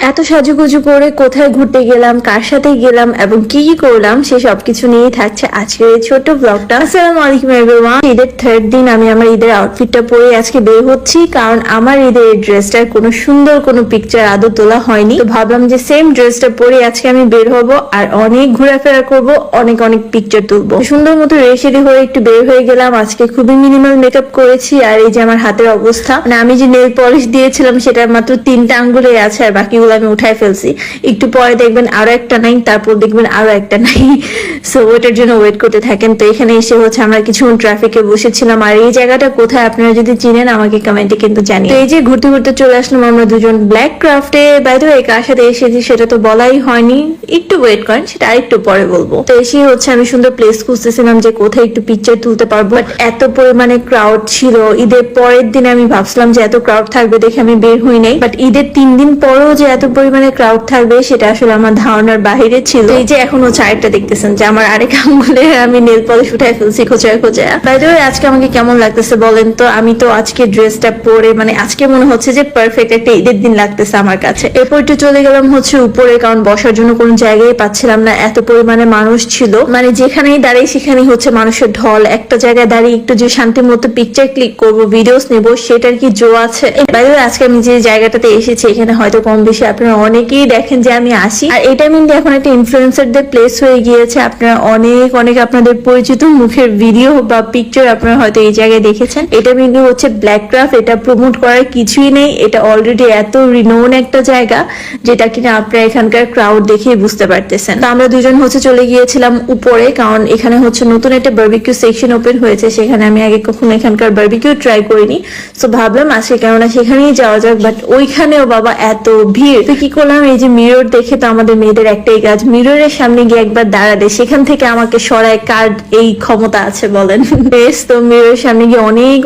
এত সাজুগুজু করে কোথায় ঘুরতে গেলাম, কার সাথে গেলাম এবং কি কি করলাম সে সবকিছু নিয়েই থাকছে আজকের এই ছোট ব্লগটা। আসসালামু আলাইকুম এভরিওয়ান। ঈদের থার্ড দিন আমি আমার ঈদের আউটফিটটা পরে আজকে বের হচ্ছি, কারণ আমার ঈদের ড্রেসটার কোনো সুন্দর কোনো পিকচার আদৌ তোলা হয়নি। তো ভাবলাম যে সেম ড্রেসটা পরে আজকে আমি বের হব আর অনেক ঘোরাফেরা করব, অনেক অনেক পিকচার তুলবো। সুন্দর মতো রেডি হয়ে একটু বের হয়ে গেলাম। আজকে খুবই মিনিমাল মেকআপ করেছি আর এই যে আমার হাতের অবস্থা, মানে আমি যে নেল পলিশ দিয়েছিলাম সেটা মাত্র 3টা আঙ্গুলে আছে আর বাকিগুলো আমি উঠাই ফেলছি। একটু পরে দেখবেন আরো একটা নাই, তারপর দেখবেন আরো একটা নাই। সো ওটার জন্য ওয়েট করতে থাকেন। তো এখানে এসে হচ্ছে আমরা কিছুক্ষণ ট্রাফিকে বসেছিলাম, আর এই জায়গাটা কোথায় আপনারা যদি চিনেন আমাকে কমেন্টে কিন্তু জানিয়ে। তো এই যে ঘুরতে ঘুরতে চলে আসলাম আমরা দুজন ব্ল্যাক ক্রাফটে। বাই দ্য ওয়ে কার সাথে এসেছি সেটা তো বলাই হয়নি, একটু ওয়েট করেন, সেটা আরেকটু পরে বলবো। তো এসে হচ্ছে আমি সুন্দর প্লেস খুঁজতেছিলাম যে কোথায় একটু পিকচার তুলতে পারবো, বাট এত পরিমাণে ক্রাউড ছিল। ঈদের পরের দিন আমি ভাবছিলাম যে এত ক্রাউড থাকবে দেখে আমি বের হই নাই, বাট ঈদের 3 দিন পরেও যে এত পরিমাণে ক্রাউড থাকবে সেটা আসলে আমার ধারণার বাইরে ছিল। এই যে এখন হচ্ছে আরেকটা দেখতেছেন যে আমার আরেক আঙ্গুলে আমি নেল পলিশ উঠাই ফেলছি খোঁচায় খোঁচায়। বাই দ্য ওয়ে আজকে আমাকে কেমন লাগতেছে বলেন তো? আমি তো আজকে ড্রেসটা পরে মানে আজকে মনে হচ্ছে যে পারফেক্ট একটা ঈদের দিন লাগতেছে আমার কাছে। এরপর একটু চলে গেলাম হচ্ছে উপরে, কারণ বসার জন্য কোনো জায়গায় পাচ্ছিলাম না, এত পরিমাণে মানুষ ছিল। মানে যেখানেই দাঁড়িয়ে সেখানেই হচ্ছে মানুষের ঢল। একটা জায়গায় দাঁড়িয়ে একটু যে শান্তির মতো পিকচার ক্লিক করবো, ভিডিওস নেবো, সেটার কি জো আছে? বাই দ্য ওয়ে আজকে আমি যে জায়গাটাতে এসেছি এখানে হয়তো কম বেশি আপনারা অনেকেই দেখেন যে আমি আসি, আর এটা মিনলি এখন একটা ইনফ্লুয়েন্সারদের প্লেস হয়ে গিয়েছে। আপনারা অনেক অনেক আপনাদের পরিচিত মুখের ভিডিও বা পিকচার আপনারা হয়তো এই জায়গায় দেখেছেন। এটা মিনলি হচ্ছে ব্ল্যাক ক্রাফট, এটা প্রমোট করার কিছুই নেই, এটা অলরেডি এত রিনোন একটা জায়গা যেটা কিনা আপনারা এখানকার ক্রাউড দেখেই বুঝতে পারতেছেন। তো আমরা দুজন হচ্ছে চলে গিয়েছিলাম উপরে, কারণ এখানে হচ্ছে নতুন একটা বারবিকিউ সেকশন ওপেন হয়েছে, সেখানে আমি আগে কখনো এখানকার বারবিকিউ ট্রাই করিনি। সো ভাবলাম আজকে কেননা সেখানেই যাওয়া যাক, বাট ওইখানেও বাবা এত ভিড়। তো কি করলাম, এই যে মিরর দেখে তো আমাদের মেয়েদের একটাই কাজ, মিররের সামনে গিয়ে একবার দাঁড়ালে সেখান থেকে আমাকে সরায় কার এই ক্ষমতা আছে বলেন? বেশ, তো মিররের সামনে গিয়ে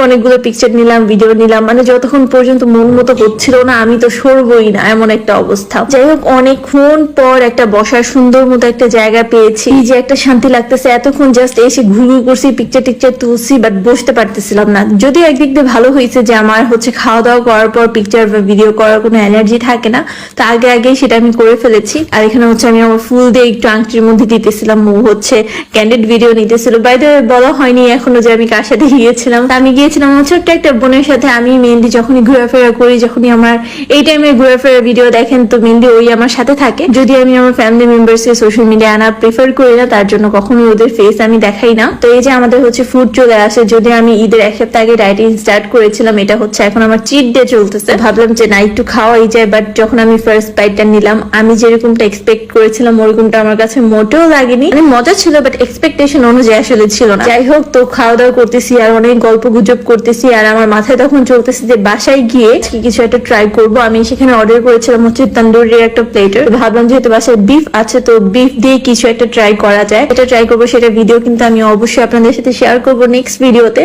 অনেকগুলো পিকচার নিলাম, ভিডিও নিলাম, মানে যতক্ষণ পর্যন্ত মন মতো হচ্ছিল না আমি তো সরবই না এমন একটা অবস্থা। যাই হোক অনেকক্ষণ পর একটা বসার সুন্দর মতো একটা জায়গা পেয়েছি, যে একটা শান্তি লাগতেছে। এতক্ষণ জাস্ট এসে ঘুরঘুর করছি, পিকচার টিকচার তুলছি, বাট বসতে পারতেছিলাম না। যদিও একদিক দিয়ে ভালো হয়েছে যে আমার হচ্ছে খাওয়া দাওয়া করার পর পিকচার বা ভিডিও করার কোনো এনার্জি থাকে না, তো আগে সেটা আমি করে ফেলেছি। আর এখানে হচ্ছে আমি আমার ফুল দিয়ে একটু আংটির মধ্যে দিতেছিলাম, ও হচ্ছে ক্যান্ডিড ভিডিও নিতেছিল। বাই দ্য ওয়ে বলা হয়নি এখনো যে আমি কার সাথে গিয়েছিলাম। আমি গিয়েছিলাম আমার ছোট্ট একটা বোনের সাথে। আমি মেহেন্দি যখনই ঘোরাফেরা করি, যখনই আমার এই টাইমে ঘোরাফেরা ভিডিও দেখেন, তো মেহেন্দি ওই আমার সাথে থাকে। যদি আমি আমার ফ্যামিলি মেম্বার্সকে সোশ্যাল মিডিয়া আনা প্রিফার করি না, তার জন্য কখনোই ওদের ফেস আমি দেখাই না। তো এই যে আমাদের হচ্ছে ফুড চলে আসে, যদি আমি ঈদের 1 সপ্তাহ আগে ডায়েটিং স্টার্ট করেছিলাম, এটা হচ্ছে এখন আমার চিট ডে চলতেছে। ভাবলাম যে না একটু খাওয়াই যায়, বাট যখন আমি ফার্স্ট বাইটটা নিলাম আমি যেরকমটা এক্সপেক্ট করেছিলাম ওরকমটা আমার কাছে মোটেও লাগেনি। মানে মজা ছিল বাট এক্সপেকটেশন অনুযায়ী আসলে ছিল না। যাই হোক, তো খাওয়া দাওয়া করতেছি আর অনেক গল্প গুজব করতেছি, আর আমার মাথায় তখন চলতেছে যে বাসায় গিয়ে কিছু একটা ট্রাই করব। আমি সেখানে অর্ডার করেছিলাম হচ্ছে তন্দুরির একটা প্লেটার। ভাবলাম যেহেতু বাসায় বিফ আছে, তো বিফ দিয়ে কিছু একটা ট্রাই করা যায়, এটা ট্রাই করবো। সেটা ভিডিও কিন্তু আমি অবশ্যই আপনাদের সাথে শেয়ার করবো নেক্সট ভিডিওতে।